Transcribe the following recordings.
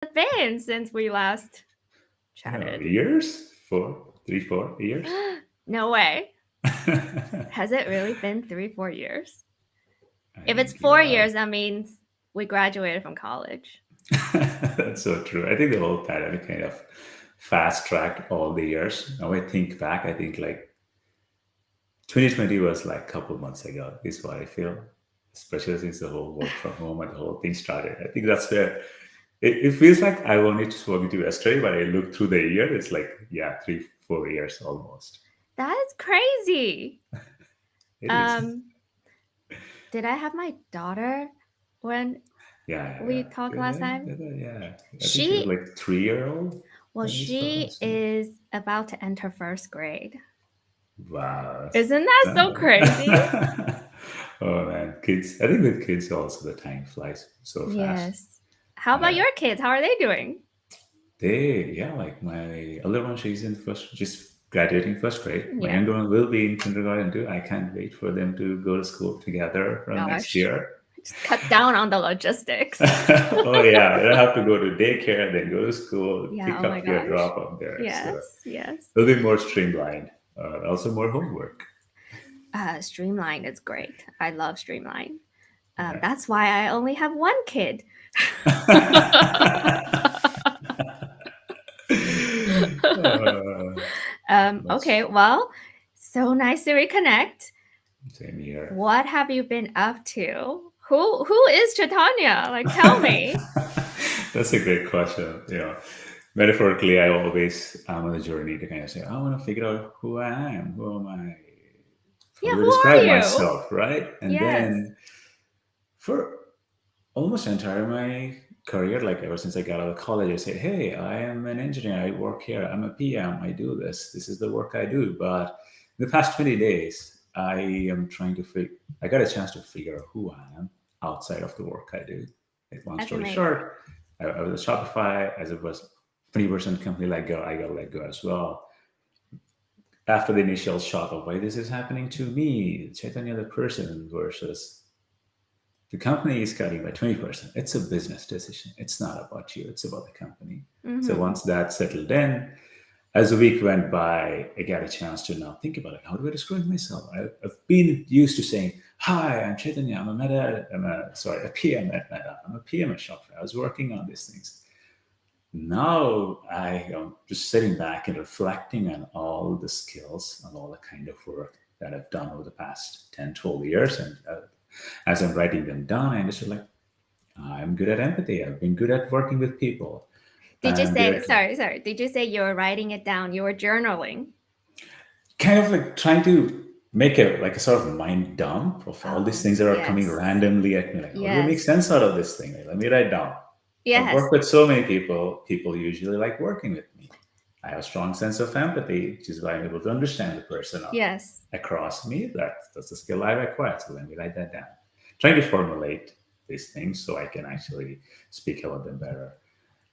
it been since we last chatted? Years? 3, 4 years? No way. I Has it really been 3, 4 years? If it's think, 4 years, that means we graduated from college. that's so true. I think the whole pandemic kind of fast tracked all the years. Now I think back, I think like 2020 was like a couple months ago, is what I feel, especially since the whole work from home and the whole thing started. I think that's where it feels like I only spoken to yesterday, but I look through the year, it's like, yeah, 3, 4 years almost. That is crazy. It is. Um, did I have my daughter when Yeah, we yeah, talked yeah. last time? Yeah. I think she was She, like 3-year old well, when we spoke she last time. is about to enter first grade. Wow. Isn't that so crazy? Oh man, kids. I think with kids also the time flies so fast. Yes. How about Yeah. your kids? How are they doing? Yeah, like my older one, she's in first, just graduating first grade. My Yeah. younger one will be in kindergarten too. I can't wait for them to go to school together from next Gosh, year. just cut down on the logistics. Oh yeah, I don't have to go to daycare, then go to school, Yeah, pick oh my up your gosh. drop up there. So Yes, yes. it'll be more streamlined. Also more homework. Streamline is great. I love Streamline. Yeah. That's why I only have one kid. uh, Okay, that's well, so nice to reconnect. same here. What have you been up to? Who is Chaitanya? Like, tell me. That's a great question. Metaphorically, I always am on a journey to kind of say, I want to figure out who I am, who am I, how Yeah, do I who are describe you? myself, right? And Yes. then for almost entire my career, like ever since I got out of college, I said, "Hey, I am an engineer. I work here. I'm a PM. I do this. This is the work I do." But in the past 20 days, I am trying to figure. I got a chance to figure out who I am outside of the work I do. Like long As in, story like, short, I was at Shopify as it was 20% company let go. I got let go as well. After the initial shock of why this is happening to me, Chaitanya the person versus the company is cutting by 20%. It's a business decision. It's not about you, it's about the company. So mm-hmm. once that settled in, as the week went by, I got a chance to now think about it. How do I describe myself? I've been used to saying, "Hi, I'm Chaitanya. I'm a PM at Meta. I'm a PM at Shopify. I was working on these things." Now I am just sitting back and reflecting on all the skills and all the kind of work that I've done over the past 10, 12 years. And as I'm writing them down, I understood like, I'm good at empathy. I've been good at working with people. Did you I'm good say, at sorry, did you say you were writing it down? You were journaling? kind of like trying to make a sort of mind dump of all these Oh, things that are coming yes. randomly at me. Like, how do I make Yes. sense out of this thing? Like, let me write down. I've Yes. worked with so many people. People usually like working with me. I have a strong sense of empathy, which is why I'm able to understand the person Yes. across me. That's a skill I've acquired. So let me write that down. Trying to formulate these things so I can actually speak about them better.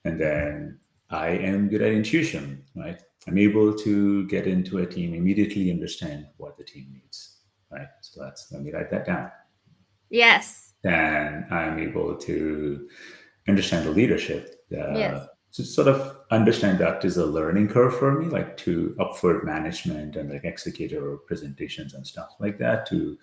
And then I am good at intuition, right? I'm able to get into a team, immediately understand what the team needs, right? So let me write that down. Yes. Then I'm able to understand the leadership, Yes. to sort of understand that is a learning curve for me, like to upward management and like executive presentations and stuff like that. To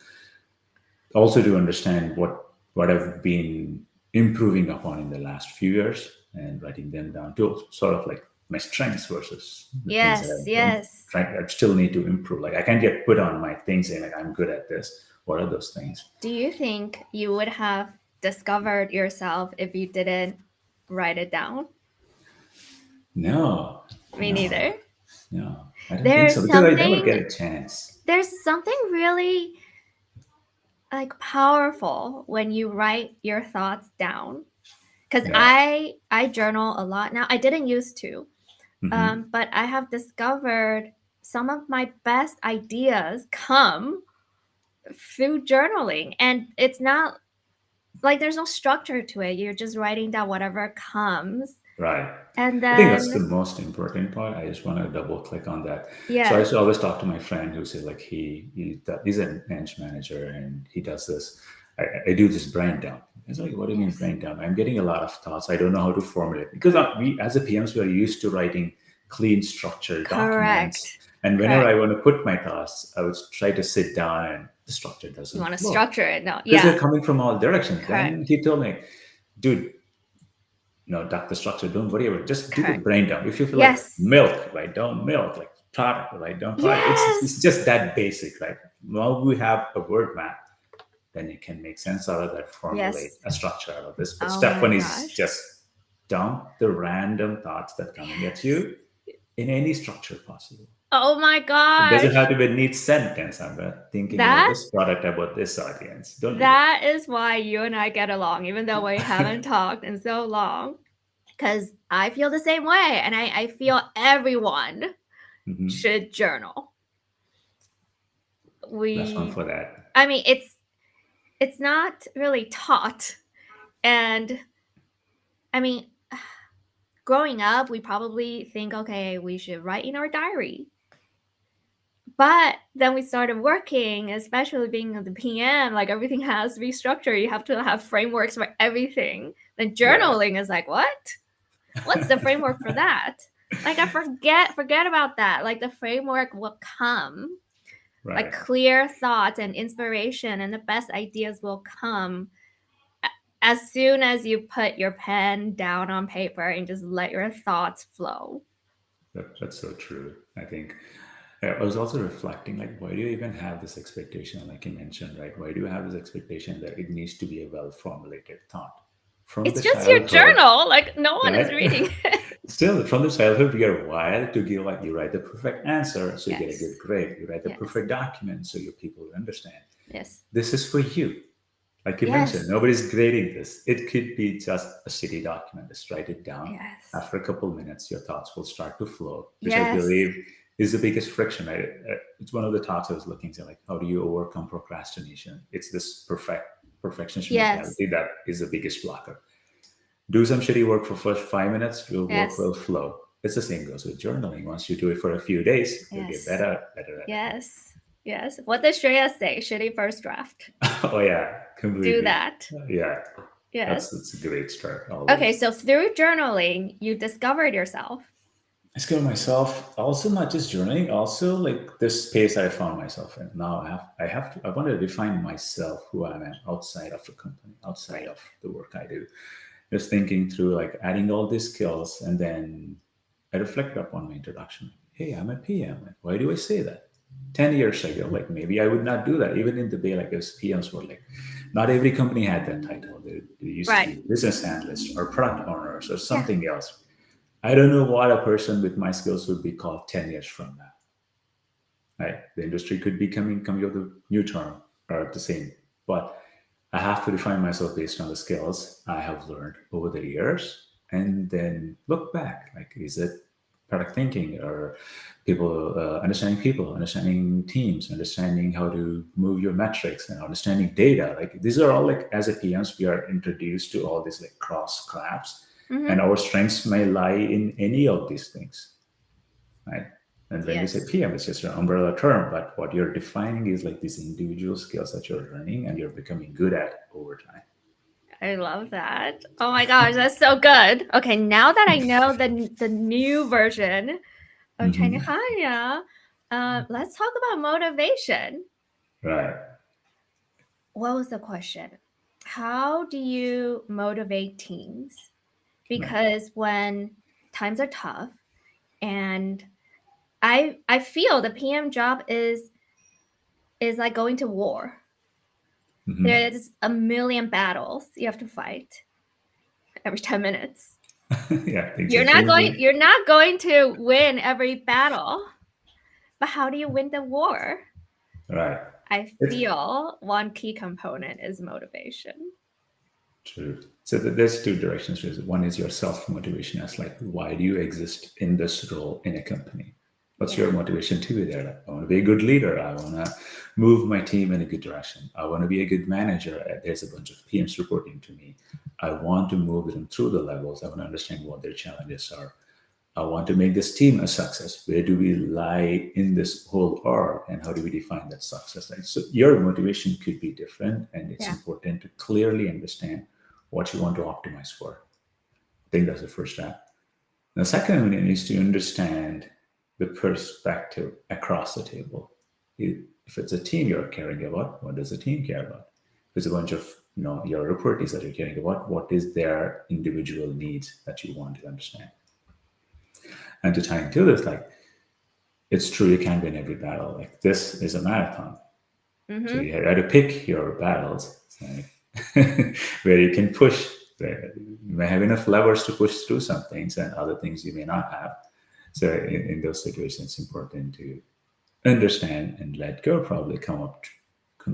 also to understand what I've been improving upon in the last few years and writing them down to sort of like my strengths versus the things that Yes. I don't Yes. try I still need to improve. Like I can't get put on my things saying like I'm good at this. What are those things? Do you think you would have discovered yourself if you didn't write it down? No, Me no, neither. no. I don't think so There's because I never something get a chance. there's something really like powerful when you write your thoughts down. Cuz Yeah. I journal a lot now. I didn't used to. Hmm. But I have discovered some of my best ideas come through journaling, and it's not like there's no structure to it. You're just writing down whatever comes, Right. and I think that's the then most important part. I just want to double click on that. So I yes, used to always talk to my friend who said like he's an bench manager and he does this. I do this brain dump. It's like, what do you mean Yes. brain dump? I'm getting a lot of thoughts. I don't know how to formulate because we, as a PMs, we are used to writing clean, structured documents. Correct. And whenever Correct. I want to put my thoughts, I would try to sit down, and the structure You doesn't want to flow structure it. No. because Yeah. they're coming from all directions. Correct. Then he told me, dude, Dr. Structure, don't worry about it. Just do the Correct. brain dump. If you feel like Yes. milk, write down milk, like product, write down product. It's Yes. just that basic. Like now we have a word map, then you can make sense out of that, formulate Yes. a structure out of this. But Oh step my one is gosh. just dump the random thoughts that coming at Yes. you in any structure possible. Oh my It doesn't have gosh. to be a neat sentence. I'm thinking about That this product about this audience. Don't do that. that is why you and I get along, even though we haven't talked in so long. Because I feel the same way, and I feel everyone Mhm. should journal. That's fun We, for that. I mean, it's not really taught, and I mean, growing up, we probably think, okay, we should write in our diary. But then we started working, especially being the PM, like everything has to be structured. You have to have frameworks for everything. Then Yeah. journaling is like, what? What's the framework for that? Like I forget about that. Like the framework will come. Like Right. clear thoughts and inspiration and the best ideas will come as soon as you put your pen down on paper and just let your thoughts flow. That's so true. I think I was also reflecting, like, why do you even have this expectation? Like you mentioned, right? Why do you have this expectation that it needs to be a well formulated thought? From It's the just your childhood, journal. Like no one is right? reading it. Still, from the childhood, we are wired to give, like, you write the perfect answer, so you get a good Yes. grade. You write the Yes. perfect document, so your people understand. Yes. This is for you. Like you mentioned, Yes. nobody's grading this. It could be just a city document. Just write it down. Yes. After a couple of minutes, your thoughts will start to flow, which I Yes. believe is the biggest friction. It's one of the talks I was looking to, like, how do you overcome procrastination? It's this perfectionist Yes. mentality that is the biggest blocker. Do some shitty work for first 5 minutes, your work Yes. will flow. It's the same goes with journaling. Once you do it for a few days, you'll get Yes. better at it. Yes. Yes. What does Shreya say? Shitty first draft. Oh yeah, Do completely. that. Yeah, Yes. that's a great start Okay, always. so through journaling, you discovered yourself. I scale myself. Also, not just journaling. Also, like this space I found myself in. Now I want to define myself, who I am outside of the company, outside Right. of the work I do. Just thinking through, like, adding all these skills, and then I reflected upon my introduction. Hey, I'm a PM. Like, why do I say that? 10 years ago, like, maybe I would not do that. Even in the Bay, like, as PMs were like, not every company had that title. They used to Right. be business analysts or product owners or Yeah. something else. I don't know what a person with my skills would be called 10 years from now. Right? The industry could be coming up with a new term or the same, but I have to define myself based on the skills I have learned over the years, and then look back. Like, is it product thinking, or people, understanding teams, understanding how to move your metrics, and understanding data? Like, these are all, like, as a PMs, we are introduced to all these, like, cross crafts, Mm-hmm. and our strengths may lie in any of these things, right? And when we say Yes. PM, it's just an umbrella term, but what you're defining is, like, these individual skills that you're learning and you're becoming good at over time. I love that. Oh my gosh, that's so good. Okay, now that I know the new version of China Hmm. Hanya, let's talk about motivation. Right. What was the question? How do you motivate teams? Right. Because when times are tough, and I feel the PM job is like going to war. Hmm. There's a million battles you have to fight every 10 minutes. Yeah, things are changing. You're not going to win every battle. But how do you win the war? Right. I It's feel one key component is motivation. true. So there's two directions. One is your self motivation, as, like, why do you exist in this role in a company? What's Yeah. your motivation to be there? Like, I want to be a good leader. I want to move my team in a good direction. I want to be a good manager. There's a bunch of PMs reporting to me. I want to move them through the levels. I want to understand what their challenges are. I want to make this team a success. Where do we lie in this whole org, and how do we define that success? Right? So your motivation could be different, and it's Yeah. important to clearly understand what you want to optimize for. I think that's the first step. The second one is to understand the perspective across the table. If it's a team you're caring about, what does the team care about? If it's a bunch of your reportees that you're caring about, what is their individual needs that you want to understand? And to tie into this, like it's true you can't win every battle. Like this is a marathon, so Mm-hmm. you have to pick your battles, like, where you can push. Where you may have enough levers to push through some things, and other things you may not have. So in those situations, it's important to understand and let go. Probably come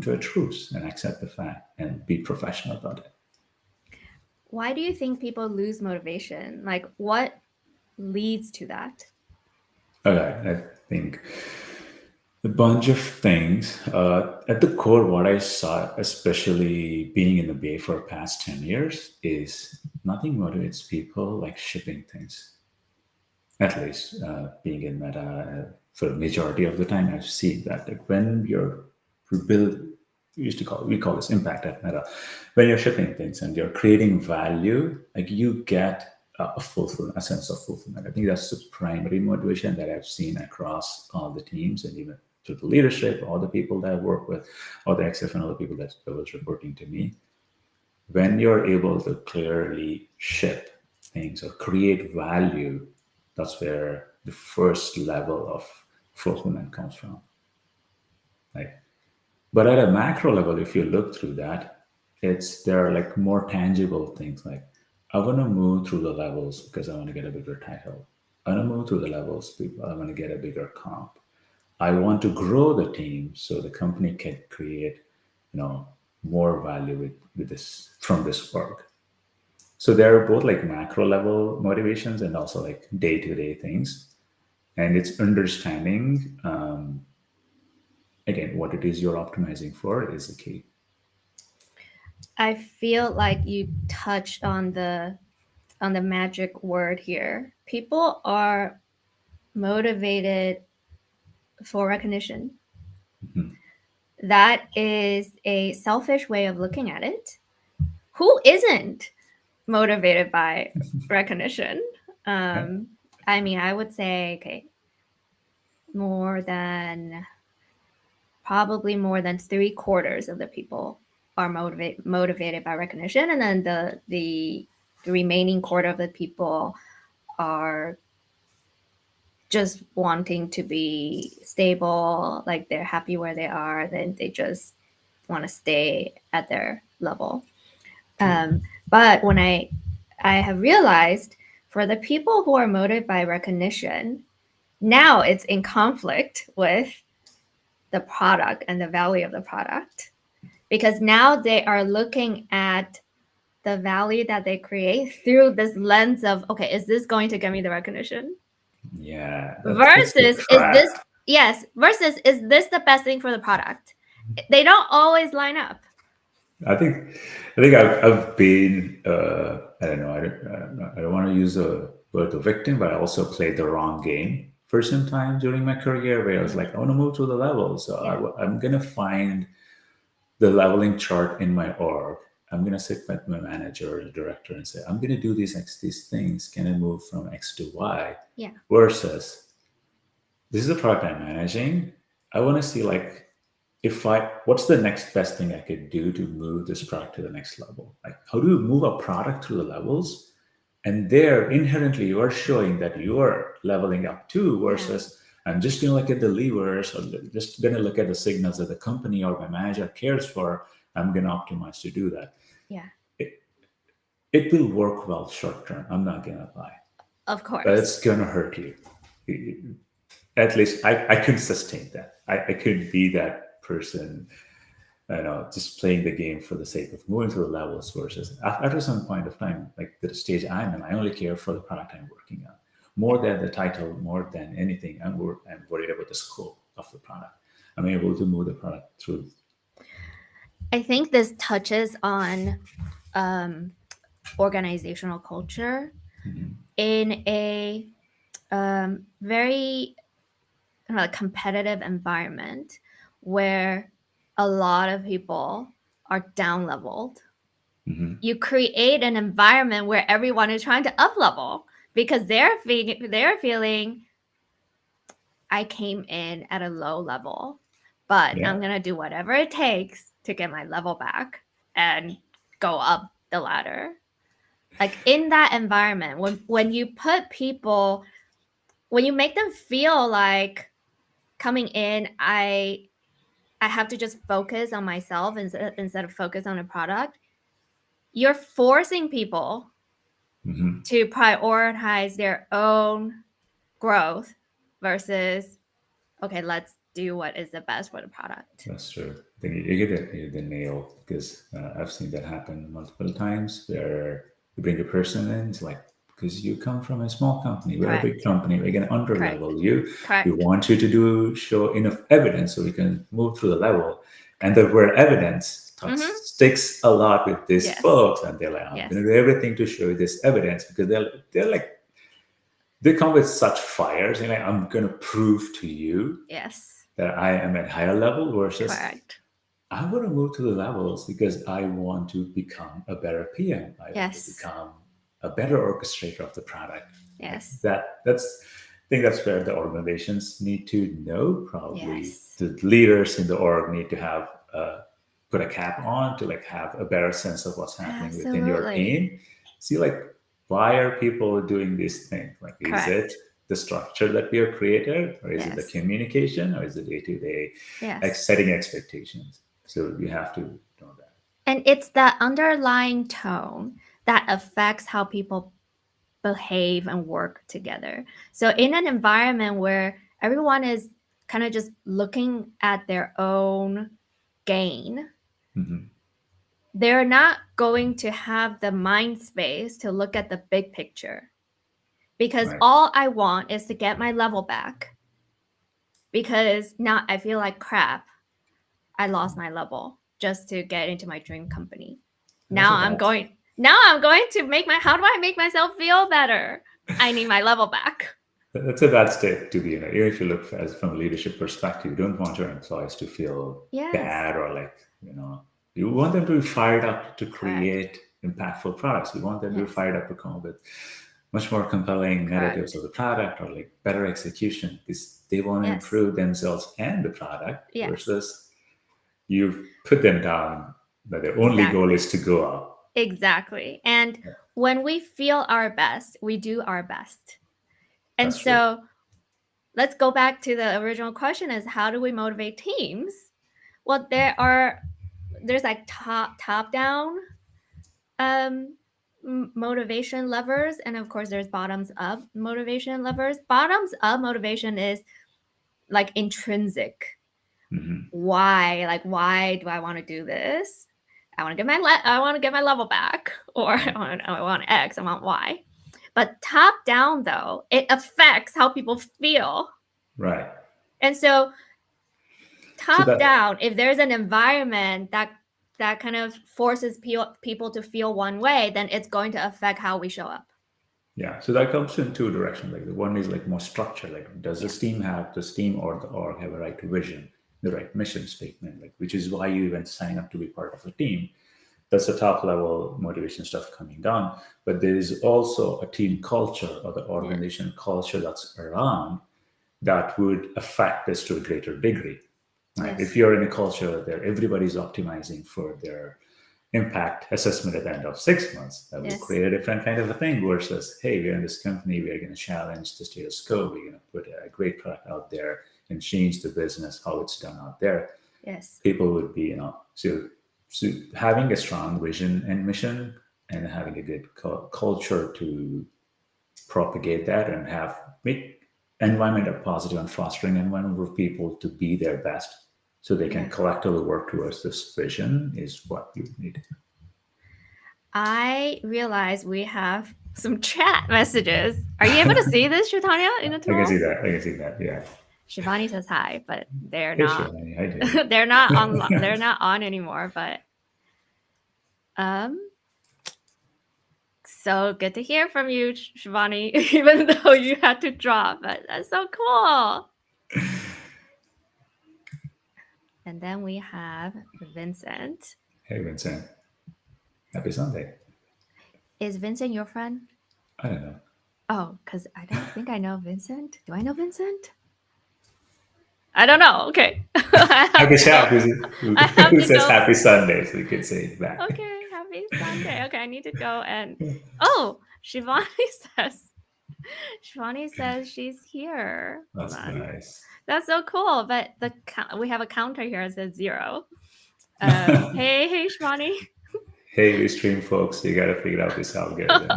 to a truce and accept the fact and be professional about it. Why do you think people lose motivation? Like, what leads to that? Okay, I think a bunch of things. At the core, what I saw, especially being in the Bay for the past 10 years, is nothing motivates people like shipping things. At least being in Meta for the majority of the time, I've seen that when you're build, we call this impact at Meta. When you're shipping things and you're creating value, like you get a sense of fulfillment. I think that's the primary motivation that I've seen across all the teams and even through the leadership, all the people that I work with, all the XF and all the people that was reporting to me. When you're able to clearly ship things or create value, that's where the first level of fulfillment comes from. Like, but at a macro level, if you look through that, it's there are like more tangible things like I want to move through the levels because I want to get a bigger title. I want to move through the levels people I want to get a bigger comp. I want to grow the team so the company can create, more value with this from this work. So there are both like macro level motivations and also like day to day things. And it's understanding, again, what it is you're optimizing for is the key. I feel like you touched on the magic word here. People are motivated for recognition. Mhm. That is a selfish way of looking at it. Who isn't motivated by recognition? Yeah. Um, I mean, I would say, okay, more than probably more than 3/4 of the people are motivated by recognition, and then the remaining quarter of the people are just wanting to be stable, like they're happy where they are, then they just want to stay at their level. True. But when I have realized for the people who are motivated by recognition, now it's in conflict with the product and the value of the product, because now they are looking at the value that they create through this lens of, okay, is this going to get me the recognition? Yeah, that's the Versus, is trap. this, yes, versus, is this the best thing for the product? They don't always line up. I think, I've been, I don't know, I don't want to use the word the victim, but I also played the wrong game for some time during my career where I was Mm, like, I want to move to the levels. So yeah, I'm going to find the leveling chart in my org. I'm going to sit with my manager or the director and say, I'm going to do these things. Can I move from X to Y? yeah, Versus, this is a product I'm managing. I want to see like what's the next best thing I could do to move this product to the next level? Like how do you move a product through the levels? And there inherently you are showing that you are leveling up too yeah, versus I'm just going to look at the levers or just going to look at the signals that the company or my manager cares for. I'm going to optimize to do that. yeah, It, it will work well short term. I'm not going to lie, of but course. it's going to hurt you. At least I could sustain that. I could be that person, just playing the game for the sake of moving through the levels versus after some point of time, like the stage I'm in, I only care for the product I'm working on. More Yeah. than the title, more than anything, I'm worried about the scope of the product. I'm able to move the product through. I think this touches on um, organizational culture Mhm. in a very competitive environment where a lot of people are down leveled. Mm-hmm. You create an environment where everyone is trying to up level because they're feeling I came in at a low level, but Yeah. I'm gonna do whatever it takes to get my level back and go up the ladder. Like in that environment, when you put people, when you make them feel like coming in, I have to just focus on myself instead of focus on the product, you're forcing people Mm-hmm. to prioritize their own growth versus, okay, let's do what is the best for the product. That's true. I think you hit the nail because I've seen that happen multiple times where you bring a person in, it's like, because you come from a small company, we're a big Correct. company, we're going to under Correct. level you. We Correct. want you to show enough evidence so we can move through the level. And the word evidence Mm-hmm. sticks a lot with these Yes. folks. And they're like, I'm Yes. going to do everything to show you this evidence because they're like, they come with such fires. And like, I'm going to prove to you Yes. that I am at higher level versus Correct. I want to move to the levels because I want to become a better PM. I want to Yes. become a better orchestrator of the product. Like Yes. that's I think that's where the organizations need to know. Probably Yes. the leaders in the org need to have put a cap on to like have a better sense of what's happening within your Absolutely. team. See like why are people doing these things? Like is it Correct. the structure that we have created, or is it the Yes. communication, or is it day to day Yes. setting expectations? So you have to know that. And it's that underlying tone that affects how people behave and work together. So, in an environment where everyone is kind of just looking at their own gain, Mm-hmm. they're not going to have the mind space to look at the big picture. Because Right. all I want is to get my level back. Because now I feel like crap. I lost my level just to get into my dream company. That's a bad. Now I'm going to make my how do I make myself feel better? I need my level back. That's a bad state to be in. Even if you look as from a leadership perspective, you don't want your employees to feel Yes. bad or like you want them to be fired up to Correct. create impactful products. You want them to be Yes. fired up to come up with much more compelling narratives Correct. of the product or like better execution because they want to Yes. improve themselves and the product Yes. versus you put them down, but their only goal is to go up. Exactly. And when we feel our best, we do our best. And That's true. so let's go back to the original question is how do we motivate teams? Well, there's like top down motivation levers, and of course there's bottoms up motivation levers. Bottoms up motivation is like intrinsic. Mm-hmm. Why do I want to do this? I want to get my level back, or I want X, I want Y. But top down though, it affects how people feel. Right. And so So top down, if there's an environment that kind of forces people to feel one way, then it's going to affect how we show up. yeah, so that comes in two directions. Like the one is like more structure. Like, does this team or the org have a right vision, the right mission statement? Like, which is why you even sign up to be part of a team. That's the top level motivation stuff coming down. But there is also a team culture or the organization culture that's around that would affect this to a greater degree. Right? Yes. If you're in a culture where everybody's optimizing for their impact assessment at the end of 6 months, that will create a different kind of a thing versus, hey, we're in this company, we're going to challenge the status quo, we're going to put a great product out there and change the business, how it's done out there. Yes. People would be, so having a strong vision and mission and having a good culture to propagate that and make environment a positive and fostering environment for people to be their best so they can collectively work towards this vision is what you need. I realize we have some chat messages. Are you able to see this, Shritanya, in the tool? I can see that. Yeah. Shivani says hi, but they're Hey, not. Shivani, hi, Jay. They're not on. They're not on anymore. But So good to hear from you, Shivani, even though you had to drop. But that's so cool. And then we have Vincent. Hey, Vincent. Happy Sunday. Is Vincent your friend? I don't know. Oh, because I don't think I know Vincent. Do I know Vincent? I don't know. Okay. I I have guess to go. I have who to says go. Happy Sunday, so you can say it back. Okay, happy Sunday. Okay, I need to go and oh, Shivani says she's here. Hold That's on. nice. That's so cool. But we have a counter here that says 0. Hey, Shivani. Hey, Restream folks, you gotta figure out this algorithm.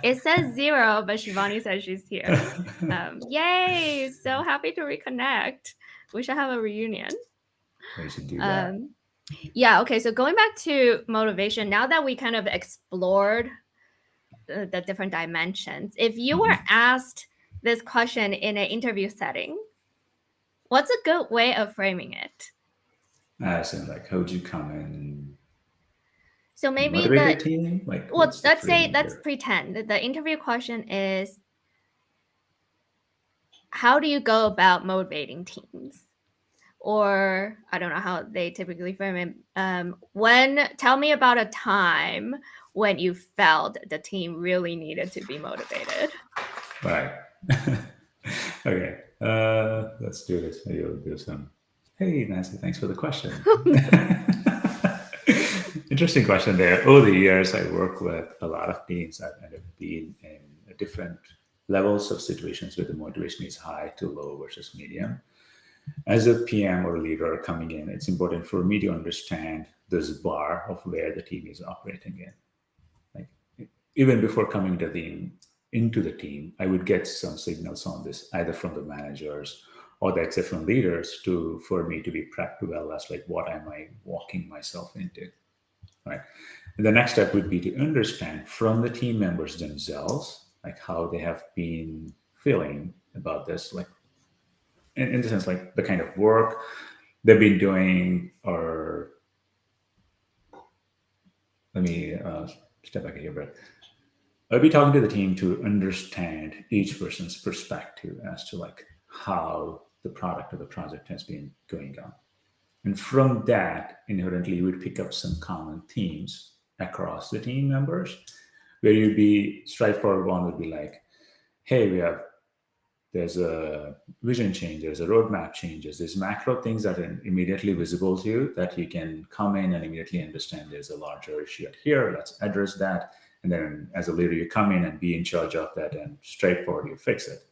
It says 0, but Shivani says she's here. Yay! So happy to reconnect. We should have a reunion. We should do that. Yeah, okay, so going back to motivation, now that we kind of explored the different dimensions, if you were asked this question in an interview setting, what's a good way of framing it? As in, like, how'd you come in So and maybe motivate your team? Like, well, what's the let's say, framing let's here? pretend that the interview question is, how do you go about motivating teams? Or I don't know how they typically frame it. Tell me about a time when you felt the team really needed to be motivated. Right. Okay. Let's do this. Maybe we'll do some. Hey, Nancy, thanks for the question. Interesting question there. Over the years, I work with a lot of teams. I've kind of been in different levels of situations where the motivation is high to low versus medium. As a PM or leader coming in, it's important for me to understand this bar of where the team is operating in. Like, even before coming to into the team, I would get some signals on this, either from the managers or the different leaders, to for me to be prepped well as like what am I walking myself into, right? And the next step would be to understand from the team members themselves, like how they have been feeling about this, like in the sense like the kind of work they've been doing, or let me step back here, but I'll be talking to the team to understand each person's perspective as to like how the product or the project has been going on. And from that, inherently, you would pick up some common themes across the team members, where you'd be straightforward one would be like, hey, there's a vision change, there's a roadmap changes, there's macro things that are immediately visible to you that you can come in and immediately understand there's a larger issue at here, let's address that. And then as a leader, you come in and be in charge of that and straightforward, you fix it.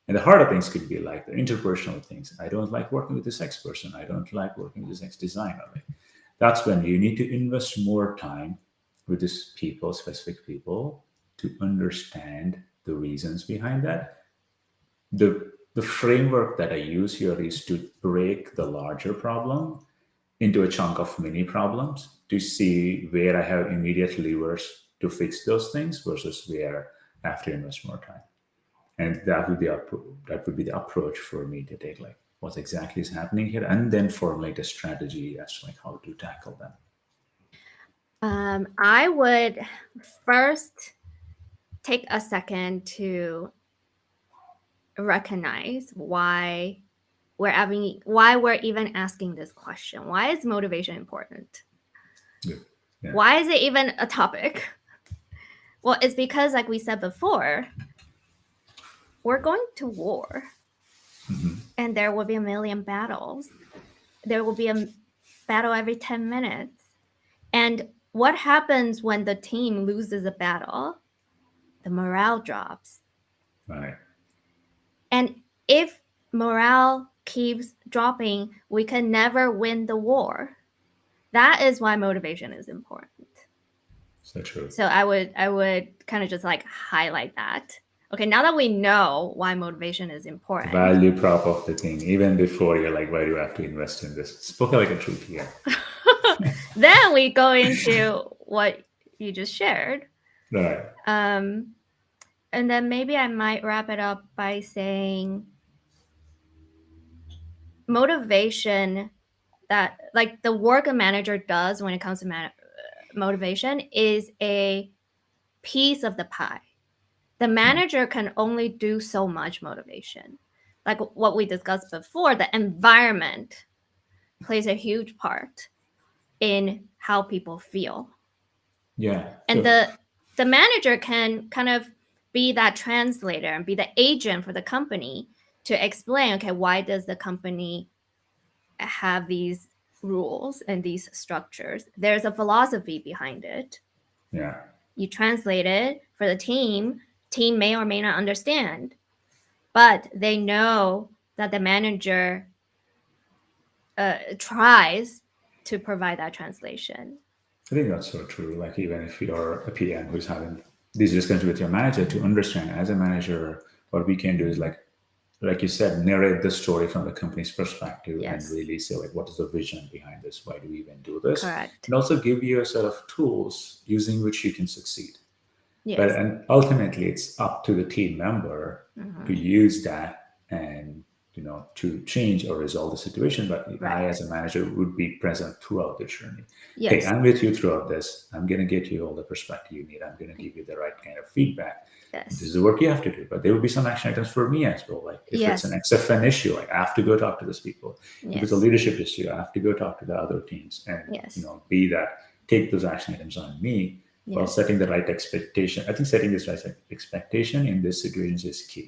And the harder things could be like the interpersonal things. I don't like working with this X person. I don't like working with this X designer. Like, that's when you need to invest more time with these people, specific people, to understand the reasons behind that. The framework that I use here is to break the larger problem into a chunk of mini problems to see where I have immediate levers to fix those things versus where I have to invest more time. And that would be the approach for me to take, like what exactly is happening here, and then formulate a strategy as to like how to tackle them. I would first take a second to recognize why we're even asking this question. Why is motivation important? Yeah. Why is it even a topic? Well, it's because, like we said before, we're going to war, and there will be a million battles. There will be a battle every 10 minutes. And what happens when the team loses a battle? The morale drops. Right. And if morale keeps dropping, we can never win the war. That is why motivation is important. So true. So I would kind of just like highlight that. Okay, now that we know why motivation is The important, value prop of the thing, even before you're like, why do you have to invest in this? Spoken like a true PM. then we go into what you just shared. Right. And then maybe I might wrap it up by saying motivation, that like the work a manager does when it comes to motivation, is a piece of the pie. The manager can only do so much motivation. Like what we discussed before, the environment plays a huge part in how people feel. Yeah. And So the manager can kind of be that translator and be the agent for the company to explain, okay, why does the company have these rules and these structures? There's a philosophy behind it. yeah, You translate it for the team may or may not understand, but they know that the manager tries to provide that translation. I think that's so true. Like even if you're a PM who's having these discussions with your manager, to understand as a manager, what we can do is like you said, narrate the story from the company's perspective and Yes, really say like, what is the vision behind this? Why do we even do this? correct. And also give you a set of tools using which you can succeed. But Yes. and ultimately, it's up to the team member to Mm-hmm. use that and to change or resolve the situation. But I, Right. as a manager, would be present throughout the journey. Hey, Yes. I'm with you throughout this. I'm going to get you all the perspective you need. I'm going to give you the right kind of feedback. This is Yes. the work you have to do. But there will be some action items for me as well. Like if it's an Yes. XFN issue, like I have to go talk to those people. If it's a Yes. leadership issue, I have to go talk to the other teams and Yes. be that take those action items on me while Yes. setting the right expectation. I think setting this right expectation in this situation is key.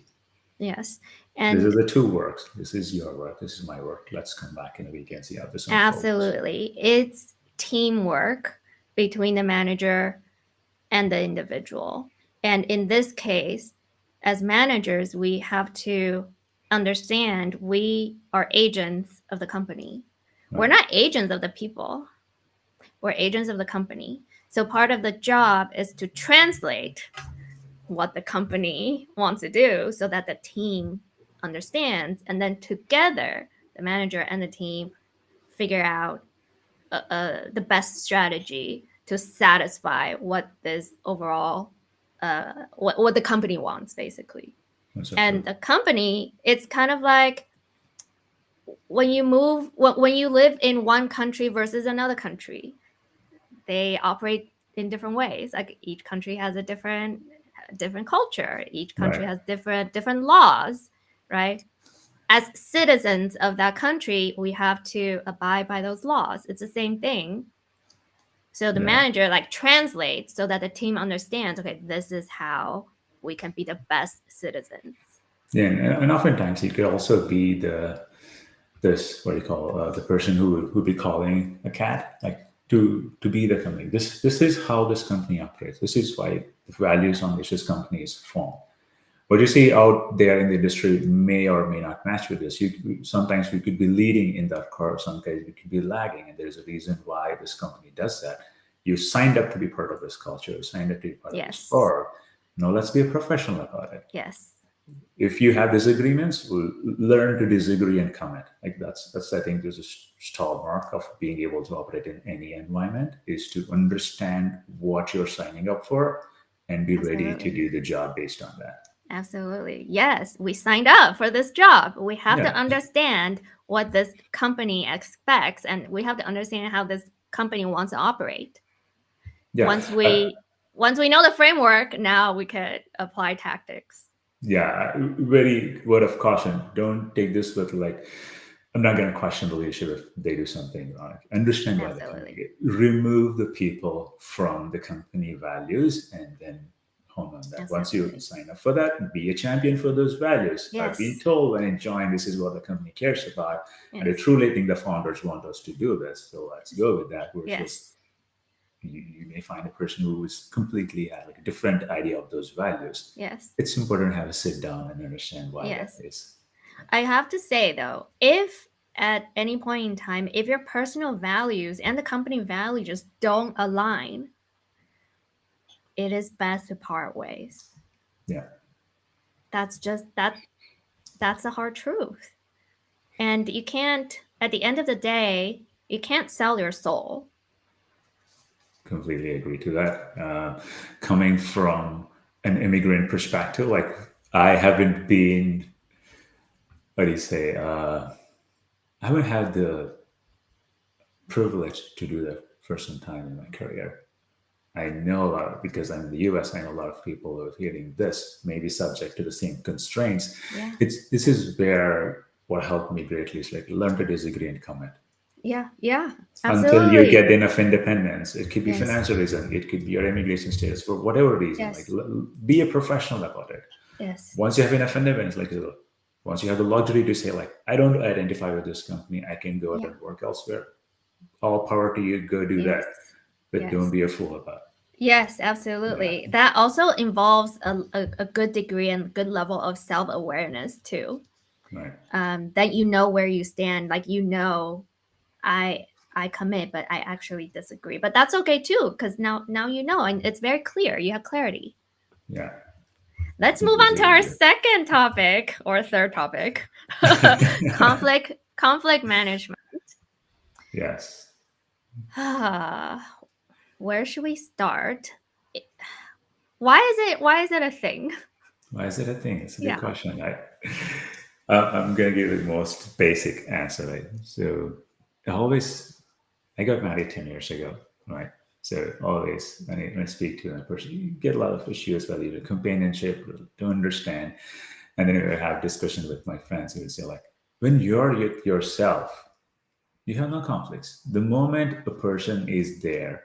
Yes. This is And the two works. This is your work. This is my work. Let's come back in a week and see how this unfolds. absolutely, it's teamwork between the manager and the individual. And in this case, as managers, we have to understand we are agents of the company. We're Right. not agents of the people, we're agents of the company. So part of the job is to translate what the company wants to do so that the team understands. And then together, the manager and the team figure out the best strategy to satisfy what this overall what the company wants basically. That's so And true. the company, it's kind of like when you move when you live in one country versus another country, they operate in different ways. Like each country has a different culture, each country Right. has different laws, right? As citizens of that country, we have to abide by those laws. It's the same thing. So the Yeah. manager like translates so that the team understands, okay, this is how we can be the best citizens. Yeah. And oftentimes it could also be this what do you call the person who would be calling a cat like to be the company. This is how this company operates. This is why the values on which this company is formed. What you see out there in the industry may or may not match with this. Sometimes we could be leading in that curve, sometimes we could be lagging, and there's a reason why this company does that. You signed up to be part of this culture, you signed up to be part of this Yes. org. No, let's be professional about it. Yes. If you have disagreements, we'll learn to disagree and comment. Like that's I think there's a stalwart of being able to operate in any environment is to understand what you're signing up for and be ready to Absolutely. do the job based on that. Absolutely. Yes, we signed up for this job. We have to Yeah. understand what this company expects and we have to understand how this company wants to operate. Yeah. Once we once we know the framework, now we could apply tactics. Yeah, very word of caution. Don't take this with like, I'm not going to question the leadership if they do something wrong. Understand why they're coming. Absolutely. Remove the people from the company values and then hone on that. Once you Absolutely. sign up for that, be a champion for those values. I've been Yes. told when I joined, this is what the company cares about. And I Yes. truly think the founders want us to do this. So let's go with that versus Yes. you may find a person who is completely had like a different idea of those values. Yes. It's important to have a sit down and understand why that Yes. is. I have to say though, if at any point in time, if your personal values and the company value just don't align, it is best to part ways. Yeah, That's just that's a hard truth. And you can't at the end of the day, you can't sell your soul. completely agree to that. Coming from an immigrant perspective, like I haven't been, what do you say, I haven't had the privilege to do that for some time in my career. I know a lot because I'm in the US. I know a lot of people who are hearing this, maybe subject to the same constraints. Yeah. This is where what helped me greatly is like learn to disagree and commit Yeah. Yeah. until you Absolutely. get enough independence. It could be Yes. financial reason, it could be your immigration status for whatever reason. Like Yes. be a professional about it. Yes. Once you have enough independence, like once you have the luxury to say like I don't identify with this company, I can go out Yeah. and work elsewhere. All power to you. Go do that, Yes. but don't Yes. be a fool about it. Yes, Yeah, absolutely. That also involves a good degree and good level of self-awareness too. right. That you know where you stand. Like I I commit, but I actually disagree. But that's okay too, because now you know, and it's very clear. You have clarity. Yeah, Let's move on to completely our agree. second topic or third topic. Conflict management. Yes. Where should we start? Why is it a thing? Why is it a thing? It's a good Yeah. question. I'm going to give the most basic answer. Right? So, I always, I got married 10 years ago, right? So, always, when I speak to a person, you get a lot of issues, whether you companionship, to understand. And then I have discussion with my friends who would say, like, when you're yourself, you have no conflicts. The moment a person is there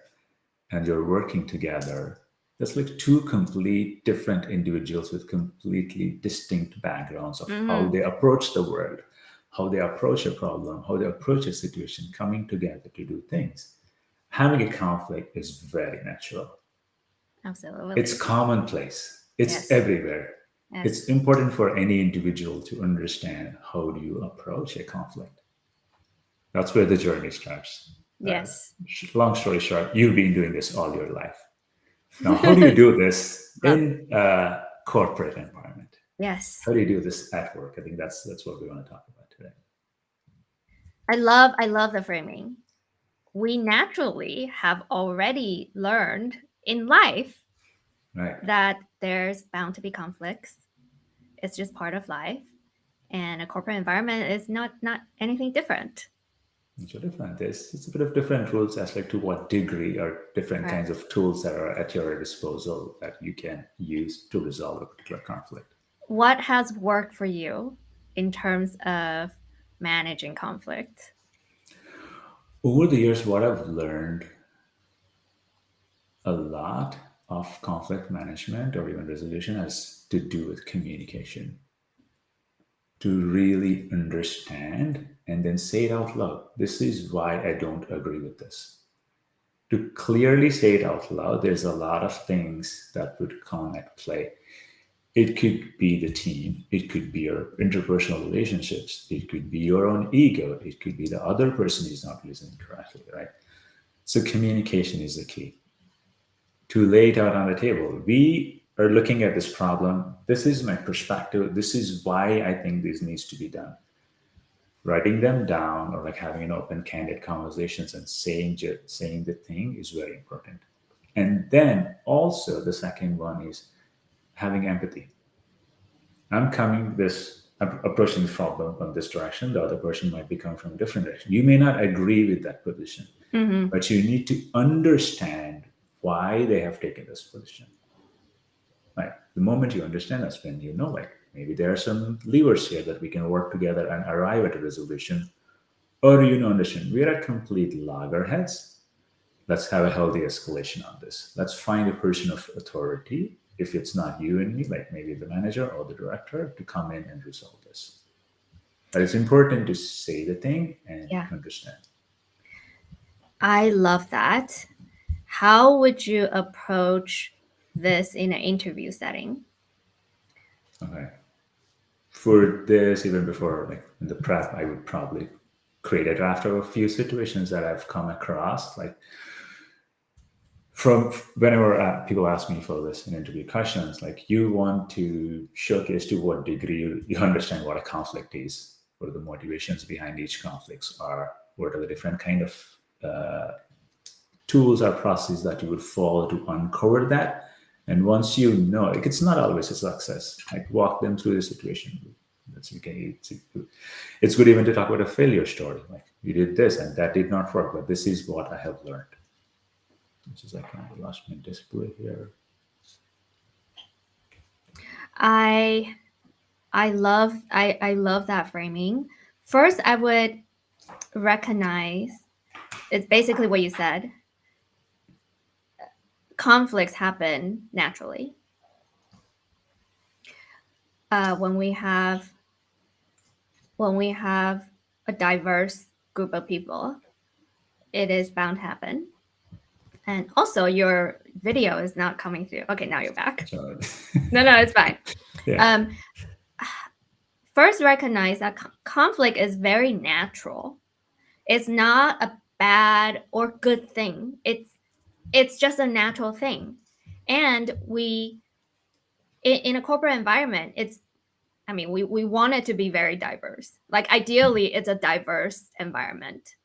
and you're working together, that's like two complete different individuals with completely distinct backgrounds of how Mm-hmm. they approach the world, how they approach a problem, how they approach a situation, coming together to do things. Having a conflict is very natural. It's Absolutely. commonplace. It's Yes. everywhere. It's Yes. important for any individual to understand how do you approach a conflict. That's where the journey starts. Uh, Yes. Long story short, you've been doing this all your life. Now, how do you do this Love. in a corporate environment? Yes. How do you do this at work? I think that's what we want to talk about today. I love the framing. We naturally have already learned in life Right. that there's bound to be conflicts. It's just part of life. And a corporate environment is not anything different. So different. It's a bit of different rules as like to what degree or different kinds Correct. of tools that are at your disposal that you can use to resolve a particular conflict. What has worked for you in terms of managing conflict? Over the years, what I've learned a lot of conflict management or even resolution has to do with communication. To really understand and then say it out loud. This is why I don't agree with this. To clearly say it out loud, there's a lot of things that would come at play. It could be the team, it could be your interpersonal relationships, it could be your own ego, it could be the other person who's not listening correctly, right? So communication is the key. To lay it out on the table. We are looking at this problem. This is my perspective. This is why I think this needs to be done. Writing them down or like having an open, candid conversations and saying the thing is very important. And then also the second one is having empathy. I'm approaching this problem from this direction. The other person might be coming from a different direction. You may not agree with that position, Mm-hmm. but you need to understand why they have taken this position. Right. The moment you understand, that's when you know, like maybe there are some levers here that we can work together and arrive at a resolution. Or you know, understand we are at complete loggerheads. Let's have a healthy escalation on this. Let's find a person of authority. If it's not you and me, like maybe the manager or the director, to come in and resolve this. But it's important to say the thing and Yeah. understand. I love that. How would you approach this in an interview setting? Okay. For this, even before like in the prep, I would probably create a draft of a few situations that I've come across, like from whenever people ask me for this in interview questions, like you want to showcase to what degree you understand what a conflict is, what are the motivations behind each conflicts are, what are the different kind of tools or processes that you would follow to uncover that. And once you know, like it's not always a success. Like walk them through the situation. That's okay. It's good even to talk about a failure story. Like you did this and that did not work, but this is what I have learned. This is, I kind of lost my display here. I I love that framing. First, I would recognize it's basically what you said. Conflicts happen naturally. When we have a diverse group of people, it is bound to happen. And also, your video is not coming through. Okay, now you're back. So, No, it's fine. yeah, Um, First, recognize that conflict is very natural. It's not a bad or good thing. It's just a natural thing. And we in a corporate environment, we want it to be very diverse. Like ideally, it's a diverse environment.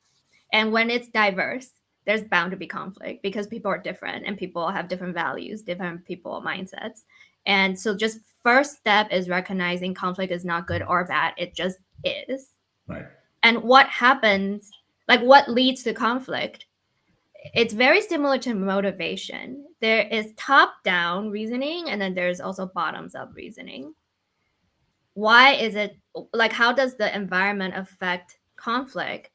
And when it's diverse, there's bound to be conflict because people are different and people have different values, different people mindsets. And so just first step is recognizing conflict is not good or bad. It just is. right, And what happens, like what leads to conflict, it's very similar to motivation. There is top down reasoning and then there's also bottoms up reasoning. Why is it like how does the environment affect conflict?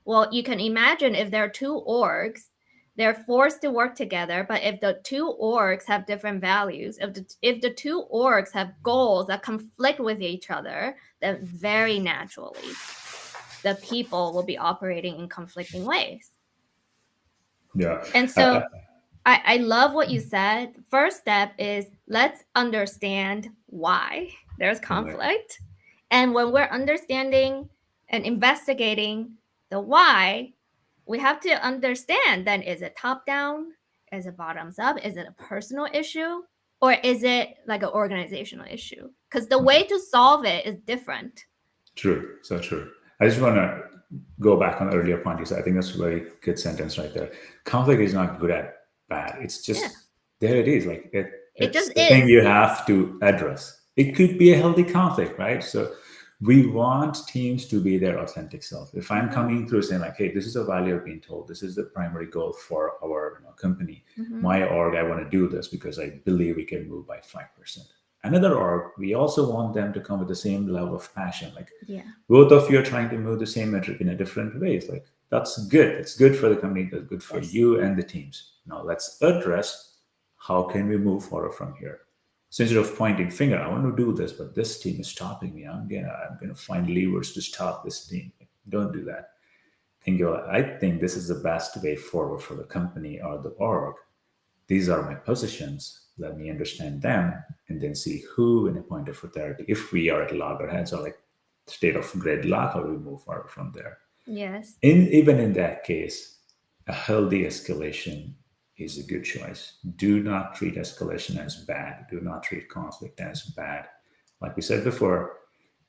Well, you can imagine if there are two orgs, they're forced to work together, but if the two orgs have different values, if the two orgs have goals that conflict with each other, then very naturally the people will be operating in conflicting ways. yeah. And so I love what you said. First step is let's understand why there's Right. conflict. And when we're understanding and investigating the why, we have to understand then is it top down? Is it bottoms up? Is it a personal issue? Or is it like an organizational issue? Because the way to solve it is different. True, so true. I just want to go back on the earlier point you said. I think that's a very good sentence right there. Conflict is not good at bad. It's Yeah. just there. It is like It it's just the thing is. you have to address. It could be a healthy conflict, right? So we want teams to be their authentic self. If I'm coming through saying like, "Hey, this is a value I've been told. This is the primary goal for our company. My org, I want to do this because I believe we can move by 5%." Another org, we also want them to come with the same level of passion. Like Yeah. both of you are trying to move the same metric in a different ways. Like that's good. It's good for the company. That's good for Yes. you and the teams. Now let's address how can we move forward from here. So instead of pointing finger, I want to do this, but this team is stopping me. I'm gonna find levers to stop this team. Don't do that. I think this is the best way forward for the company or the org. These are my positions. Let me understand them and then see who in a point of authority. If we are at loggerheads or like state of gridlock, how we move forward from there. Yes. Even in that case, a healthy escalation is a good choice. Do not treat escalation as bad. Do not treat conflict as bad. Like we said before,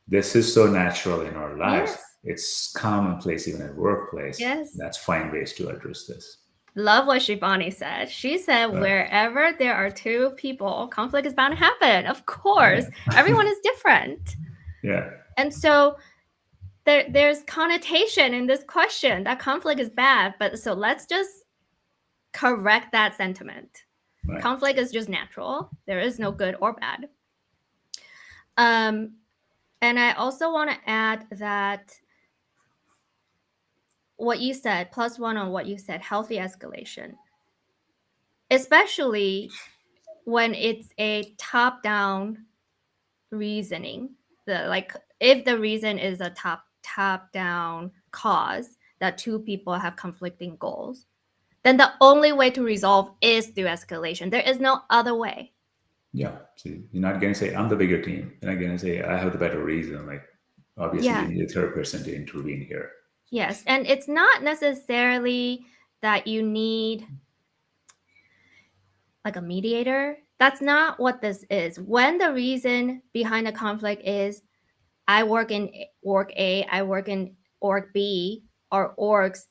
this is so natural in our lives. Yes. It's commonplace even at workplace. Yes. That's fine ways to address this. Love what Shivani said. She said, Right. wherever there are two people, conflict is bound to happen. Of course, everyone is different. Yeah. And so there's connotation in this question that conflict is bad. But so let's just correct that sentiment. Right. Conflict is just natural. There is no good or bad. And I also want to add that what you said, plus one on what you said, healthy escalation, especially when it's a top-down reasoning. If the reason is a top-down cause that two people have conflicting goals, then the only way to resolve is through escalation. There is no other way. Yeah. So you're not going to say, I'm the bigger team. You're not going to say, I have the better reason. Like, obviously, Yeah. you need a third person to intervene here. Yes. And it's not necessarily that you need like a mediator. That's not what this is. When the reason behind the conflict is I work in org A, I work in org B, our orgs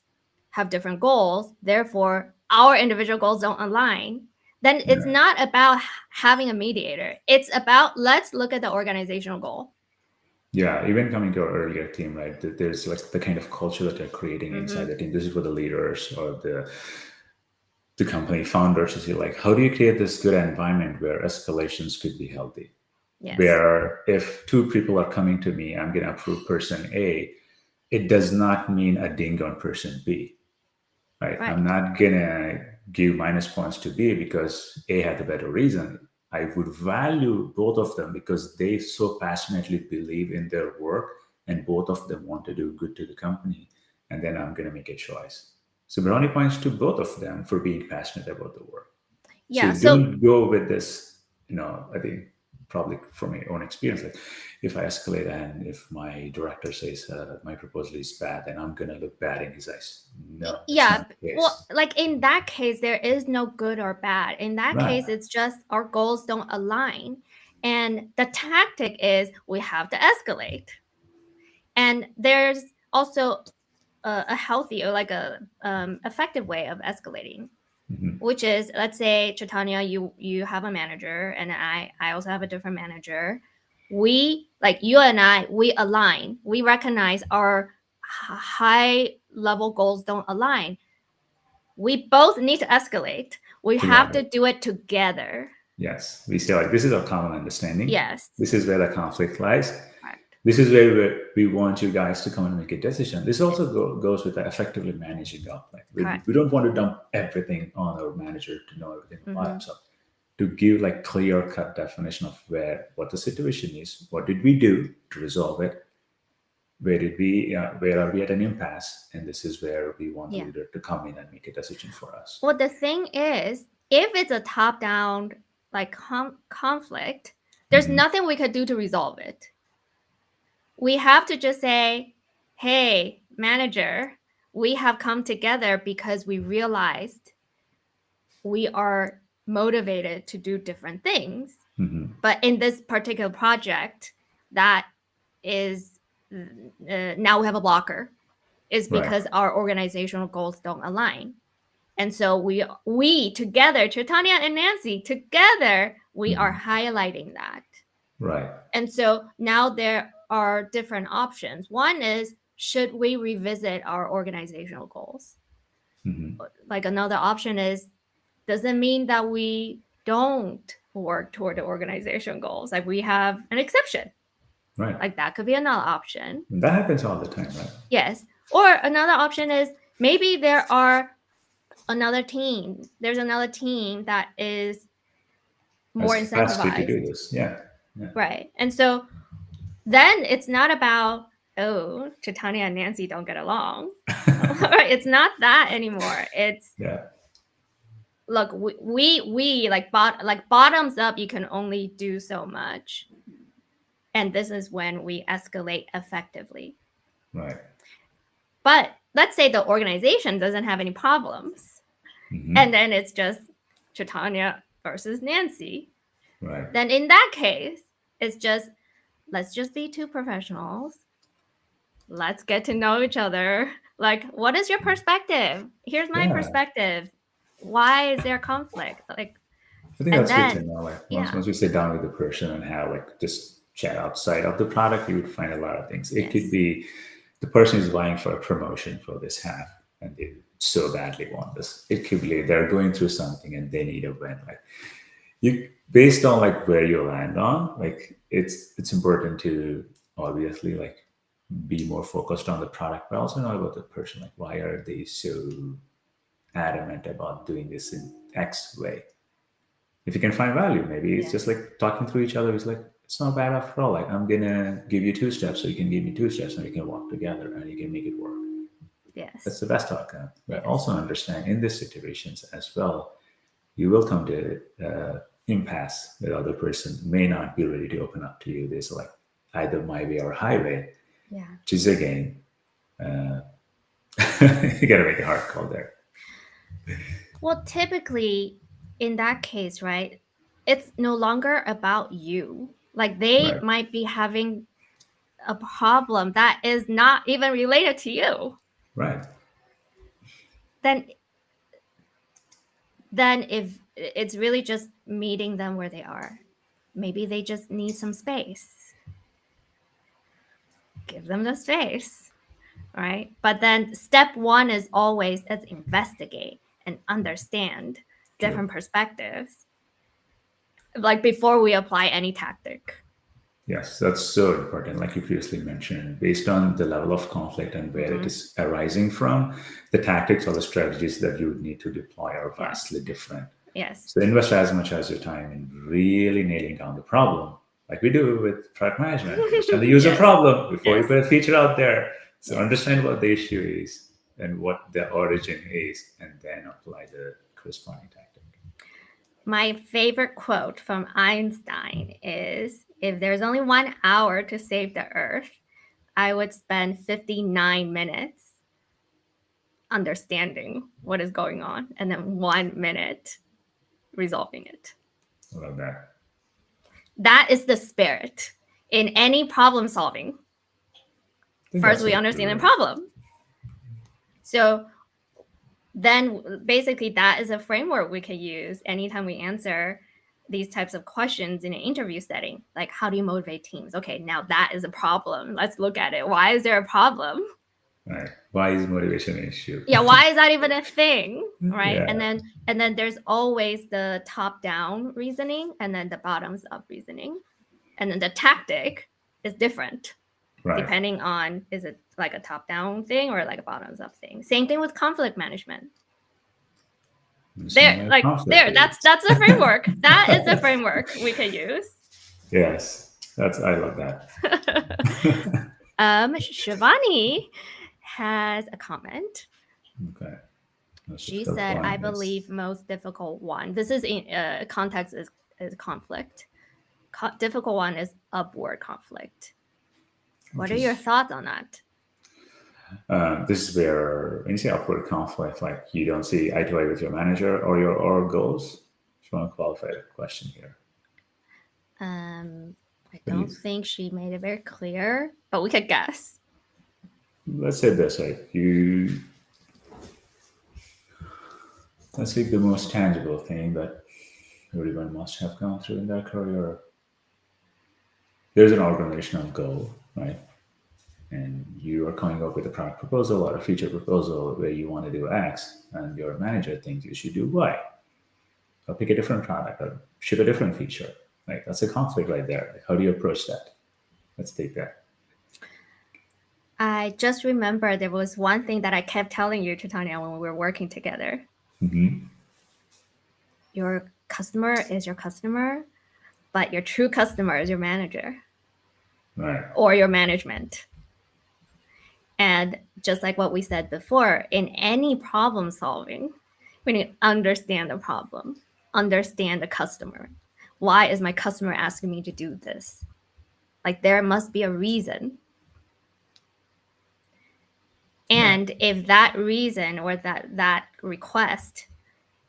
have different goals, therefore our individual goals don't align, then it's not about having a mediator. It's about let's look at the organizational goal. Yeah, even coming to our earlier team, right? There's like the kind of culture that they're creating inside the team. This is for the leaders or the company founders to see like how do you create this good environment where escalations could be healthy, Yes. where if two people are coming to me, I'm going to approve person A, it does not mean a ding on person B, right? I'm Right. not going to give minus points to B because A had the better reason. I would value both of them because they so passionately believe in their work and both of them want to do good to the company. And then I'm going to make a choice. So brownie points to both of them for being passionate about the work. So Yeah. you So don't go with this, I think probably from my own experience, like if I escalate and if my director says my proposal is bad, then I'm going to look bad in his eyes. No, that's yeah, not the well, case. like in that case, there is no good or bad. In that Right. case, it's just our goals don't align. And the tactic is we have to escalate. And there's also a healthy or like a effective way of escalating, Hmm. which is, let's say, Chaitanya, you have a manager and I also have a different manager. We, like you and I, we align. We recognize our high level goals don't align. We both need to escalate. We have to Together. do it together. Yes. We say like this is our common understanding. Yes. This is where the conflict lies. Correct. This is where we want you guys to come and make a decision. This also Yes. goes with the effectively managing up. Like we Correct. don't want to dump everything on our manager to know everything about Mm-hmm. himself. To give like clear cut definition of what the situation is, what did we do to resolve it, where are we at an impasse, and this is where we want the Yeah. leader to come in and make a decision for us. Well, the thing is, if it's a top down like conflict, there's Hmm. nothing we could do to resolve it. We have to just say, hey, manager, we have come together because we realized we are motivated to do different things. Hmm. But in this particular project, that is now we have a blocker, is Right. because our organizational goals don't align. And so we together, Chaitanya and Nancy, together, we are Hmm. highlighting that. Right. And so now there are different options. One is, should we revisit our organizational goals? Hmm. Like another option is, does it mean that we don't work toward the organizational goals? Like we have an exception. Right. Like that could be another option. And that happens all the time, right? Yes. Or another option is, maybe there's another team that is more Has capacity to incentivized. do this. Yeah. Yeah. Right. And so then it's not about, oh, Chaitanya and Nancy don't get along. Right. It's not that anymore. It's, Yeah. look, we like bottoms up, you can only do so much. And this is when we escalate effectively. Right. But let's say the organization doesn't have any problems. Hmm. And then it's just Chaitanya versus Nancy. Right. Then in that case, it's just, let's just be two professionals. Let's get to know each other. Like, what is your perspective? Here's my Yeah. perspective. Why is there conflict? Like, I think and that's good to then, know. Like yeah, once we sit down with the person and have like just chat outside of the product, you would find a lot of things. It could yes, be the person is vying for a promotion for this half and they so badly want this. It could be they're going through something and they need a win. Like you based on like where you land on, like it's important to obviously like be more focused on the product, but also know about the person. Like why are they so adamant about doing this in X way? If you can find value, maybe it's just yes, like talking through each other. It's like it's not bad after all. Like I'm gonna give you two steps, so you can give me two steps, and we can walk together, and you can make it work. That's yes, the best outcome. But yes, also understand in these situations as well, you will come to impasse. The other person may not be ready to open up to you. There's like either my way or highway, yeah. which is again, uh, you got to make a hard call there. Well, typically in that case, right, it's no longer about you. Like they Right, might be having a problem that is not even related to you. right, Then if it's really just meeting them where they are, maybe they just need some space. Give them the space, right? But then step one is always, let's investigate. and understand True. different perspectives, like before we apply any tactic. Yes, that's so important. Like you previously mentioned, based on the level of conflict and where it Mm-hmm. is arising from, the tactics or the strategies that you would need to deploy are Yes. vastly different. Yes. So invest as much as your time in really nailing down the problem, like we do with product management. Understand the user Yes. problem before you Yes. put a feature out there. So Yes. understand what the issue is and what the origin is, and then apply the corresponding tactic. My favorite quote from Einstein is, if there's only 1 hour to save the earth, I would spend 59 minutes understanding what is going on and then 1 minute resolving it. I love that. That is the spirit in any problem solving. I think First, that's we a understand the great. problem. So then basically that is a framework we can use anytime we answer these types of questions in an interview setting. Like, how do you motivate teams? Okay, now that is a problem. Let's look at it. Why is there a problem? Right. Why is motivation an issue? Yeah, why is that even a thing? Right. Yeah. And then there's always the top down reasoning and then the bottoms up reasoning. And then the tactic is different Right. depending on, is it like a top down thing or like a bottoms up thing. Same thing with conflict management. Understand where conflict That's is. the framework. That is the framework we can use. Yes, that's I love that. Shivani has a comment. Okay. Most She difficult said, I one believe is most difficult one. This is in context is conflict. Difficult one is upward conflict. What which are your is thoughts on that? this is where when you say upward conflict, like you don't see eye to eye with your manager or your org goals. Just want to qualify the question here. I When you, don't think she made it very clear, but we could guess. let's say this, like you, let's take the most tangible thing that everyone must have gone through in their career. There's an organizational goal, right? And you are coming up with a product proposal or a feature proposal where you want to do X, and your manager thinks you should do Y, or pick a different product or ship a different feature. Like that's a conflict right there. Like, how do you approach that? Let's take that. I just remember there was one thing that I kept telling you, Titania, when we were working together. Mm-hmm. Your customer is your customer, but your true customer is your manager. Right. Or your management. And just like what we said before, in any problem solving, we need to understand the problem, understand the customer. Why is my customer asking me to do this? Like there must be a reason. And if that reason or that request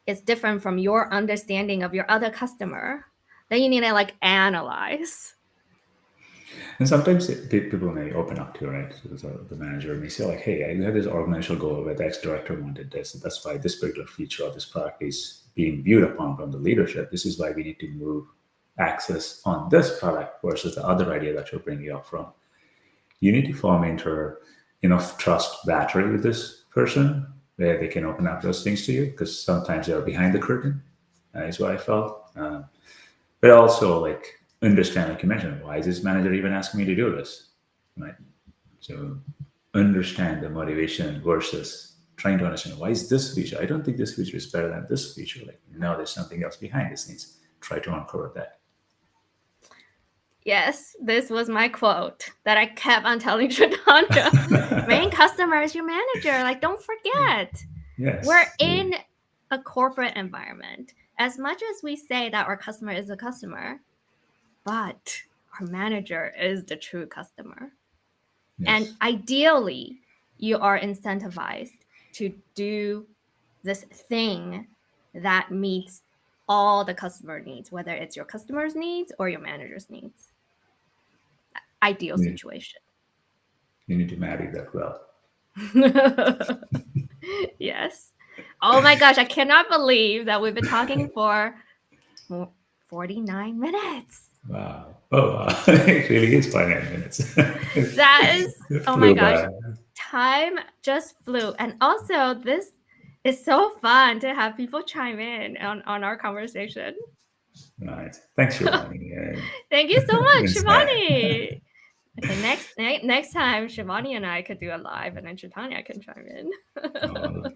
is different from your understanding of your other customer, then you need to like analyze. And sometimes people may open up to you, right? So the manager may say, like, hey, I have this organizational goal where the ex director wanted this. And that's why this particular feature of this product is being viewed upon from the leadership. This is why we need to move access on this product versus the other idea that you're bringing up from. You need to form enough trust battery with this person where they can open up those things to you, because sometimes they're behind the curtain, is what I felt. But also, like, understand, like you mentioned, why is this manager even asking me to do this? Right. So understand the motivation versus trying to understand, why is this feature? I don't think this feature is better than this feature. Like, no, there's something else behind the scenes. Try to uncover that. Yes, this was my quote that I kept on telling Shadanja. Main customer is your manager. Like, don't forget. Yes. We're in a corporate environment. As much as we say that our customer is a customer, but our manager is the true customer. Yes. And ideally, you are incentivized to do this thing that meets all the customer needs, whether it's your customer's needs or your manager's needs. Ideal situation. You need to marry that well. Yes. Oh my gosh, I cannot believe that we've been talking for 49 minutes. Wow. Oh, wow. It really is 49 minutes. That is, oh my Flew gosh. by. Time just flew. And also, this It's so fun to have people chime in on our conversation. Right. Thanks, Shivani. And Thank you so much, Insane. Shivani. Okay, next time Shivani and I could do a live, and then Chaitanya can chime in.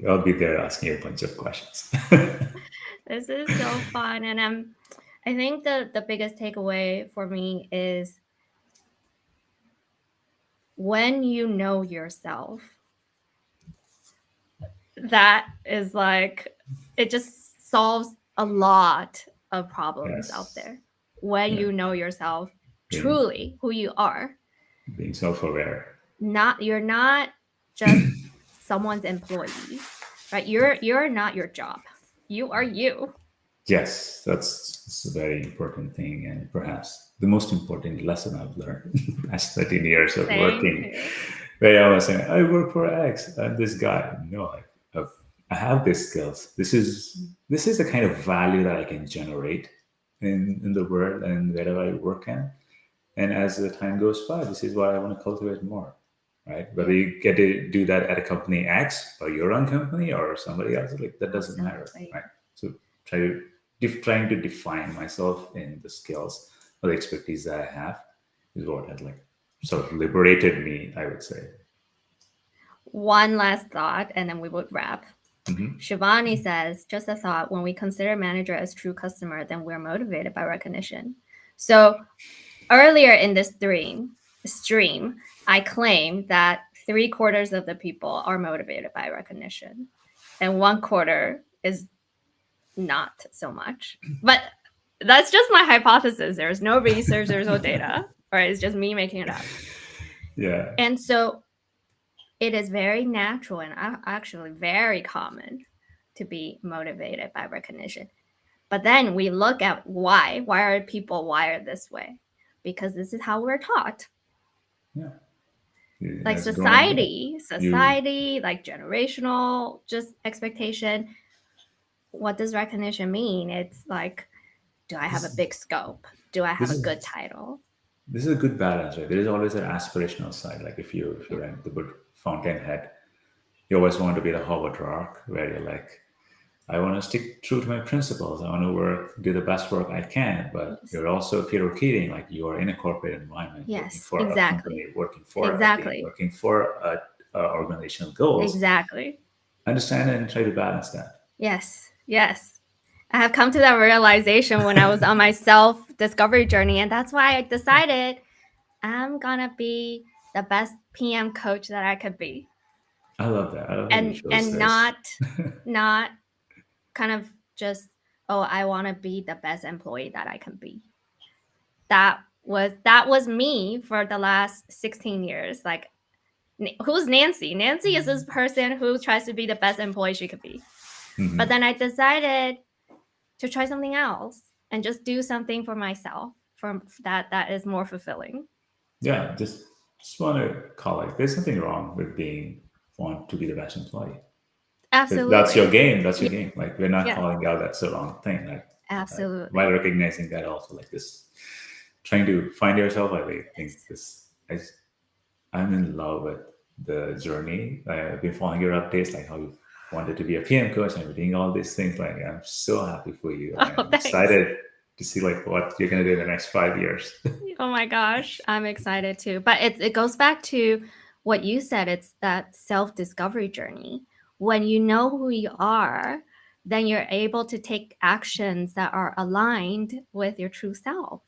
I'll be there asking you a bunch of questions. This is so fun, and I think the biggest takeaway for me is when you know yourself. That is like it just solves a lot of problems out Yes. there when Yeah. you know yourself Being truly who you are. being self-aware. You're not just someone's employee, right? You're not your job. You are you. Yes, that's a very important thing, and perhaps the most important lesson I've learned past 13 years of Same working. here. Where I was saying, I work for X. I'm this guy. No, I've, I have these skills. This is the kind of value that I can generate in the world and wherever I work in. And as the time goes by, this is what I want to cultivate more, right? Whether Yeah, you get to do that at a company X or your own company or somebody else, like that doesn't matter, absolutely. right? So try to trying to define myself in the skills or the expertise that I have is what had like sort of liberated me, I would say. One last thought, and then we would wrap. Hmm. Shivani says, just a thought, when we consider manager as true customer, then we're motivated by recognition. So earlier in this stream, I claimed that 3/4 of the people are motivated by recognition, and 1/4 is not so much. But that's just my hypothesis. There's no research, there's no data, right? It's just me making it up. Yeah. And so it is very natural and actually very common to be motivated by recognition. But then we look at why. Why are people wired this way? Because this is how we're taught. Yeah. Like As growing up, you society, like generational just expectation. What does recognition mean? It's like, do I have a this big scope? Do I have this a good is title? this is a good balance, right? There is always an aspirational side. Like if Yeah. you're in the good fountainhead, you always want to be the Howard Rock, where you're like, I want to stick true to my principles. I want to do the best work I can. But Yes. you're also Peter Keating, like you are in a corporate environment, working Yes, for a company, exactly. working for a team, Exactly. working for organizational goals. Exactly. Understand and try to balance that. Yes. Yes. I have come to that realization when I was on my self discovery journey. And that's why I decided I'm going to be the best PM coach that I could be. I love that. I love that you chose And this. not kind of just, oh, I want to be the best employee that I can be. That was me for the last 16 years. Like, who's Nancy? Nancy is this person who tries to be the best employee she could be. But Hmm. then I decided to try something else and just do something for myself for that is more fulfilling. Yeah, just want to call it. There's nothing wrong with being want to be the best employee. That's your Absolutely. game. That's Yeah, your game. Like we're not yeah, calling out that's the wrong thing. Like while absolutely. recognizing that also like this, trying to find yourself. I think Yes. this. I'm in love with the journey. I've been following your updates, like how you wanted to be a PM coach and doing all these things. Like I'm so happy for you. Like, Oh, I'm thanks. excited to see like what you're gonna do in the next 5 years. Oh my gosh, I'm excited too. But it goes back to what you said. It's that self discovery journey. When you know who you are, then you're able to take actions that are aligned with your true self.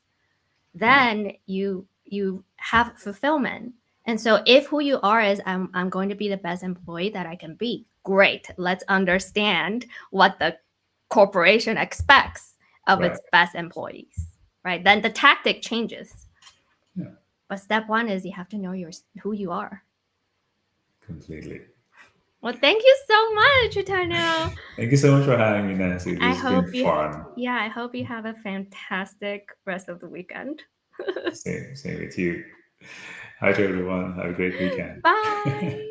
Right. Then you have fulfillment. And so if who you are is I'm going to be the best employee that I can be, great. Let's understand what the corporation expects of Right. its best employees. Right? Then the tactic changes. Yeah. But step one is you have to know who you are. Completely. Well, thank you so much, Eternal. Thank you so much for having me, Nancy. I This has hope been you fun. yeah, I hope you have a fantastic rest of the weekend. Same with you. Hi to everyone. Have a great weekend. Bye.